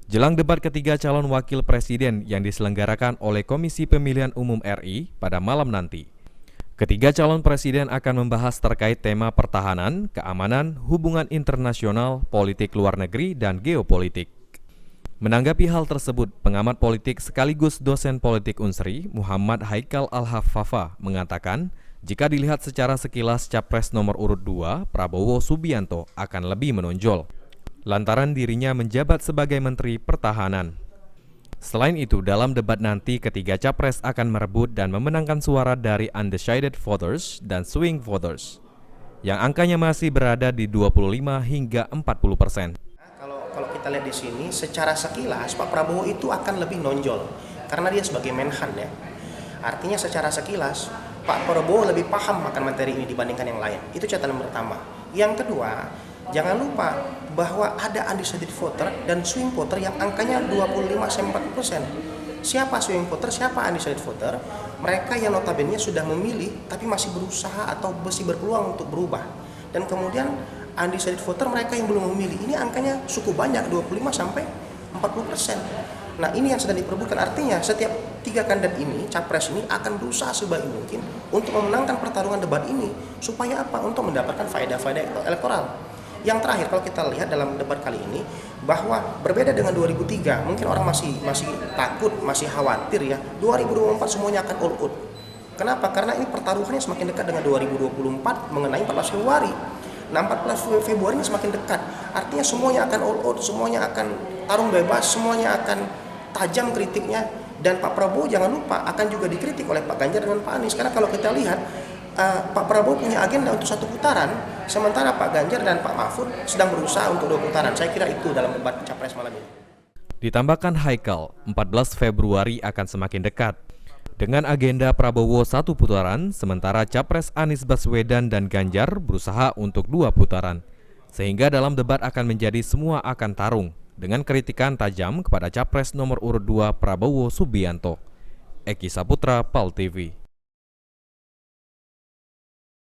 Jelang debat ketiga calon wakil presiden yang diselenggarakan oleh Komisi Pemilihan Umum RI pada malam nanti, ketiga calon presiden akan membahas terkait tema pertahanan, keamanan, hubungan internasional, politik luar negeri, dan geopolitik. Menanggapi hal tersebut, pengamat politik sekaligus dosen politik Unsri, Muhammad Haikal Al-Haffafa, mengatakan jika dilihat secara sekilas Capres nomor urut 2, Prabowo Subianto akan lebih menonjol lantaran dirinya menjabat sebagai Menteri Pertahanan. Selain itu, dalam debat nanti ketiga capres akan merebut dan memenangkan suara dari undecided voters dan swing voters, yang angkanya masih berada di 25 hingga 40%. Kalau kita lihat di sini, secara sekilas Pak Prabowo itu akan lebih nonjol karena dia sebagai Menhan ya. Artinya secara sekilas Pak Prabowo lebih paham akan materi ini dibandingkan yang lain. Itu catatan pertama. Yang kedua, jangan lupa bahwa ada undecided voter dan swing voter yang angkanya 25-40%. Siapa swing voter, siapa undecided voter? Mereka yang notabene sudah memilih tapi masih berusaha atau masih berpeluang untuk berubah. Dan kemudian undecided voter mereka yang belum memilih. Ini angkanya cukup banyak, 25-40%. Nah, ini yang sedang diperebutkan. Artinya setiap tiga kandidat ini, capres ini akan berusaha sebaik mungkin untuk memenangkan pertarungan debat ini. Supaya apa? Untuk mendapatkan faedah-faedah elektoral. Yang terakhir, kalau kita lihat dalam debat kali ini, bahwa berbeda dengan 2003, mungkin orang masih takut, masih khawatir ya, 2024 semuanya akan all out. Kenapa? Karena ini pertaruhannya semakin dekat dengan 2024 mengenai 14 Februari. Nah, 14 Februari ini semakin dekat, artinya semuanya akan all out, semuanya akan tarung bebas, semuanya akan tajam kritiknya. Dan Pak Prabowo jangan lupa akan juga dikritik oleh Pak Ganjar dan Pak Anies. Karena kalau kita lihat, Pak Prabowo punya agenda untuk satu putaran, sementara Pak Ganjar dan Pak Mahfud sedang berusaha untuk 2 putaran. Saya kira itu dalam debat capres malam ini. Ditambahkan Haikal, 14 Februari akan semakin dekat. Dengan agenda Prabowo 1 putaran, sementara Capres Anies Baswedan dan Ganjar berusaha untuk 2 putaran. Sehingga dalam debat akan menjadi semua akan tarung, dengan kritikan tajam kepada Capres nomor urut 2 Prabowo Subianto. Eki Saputra, PAL TV.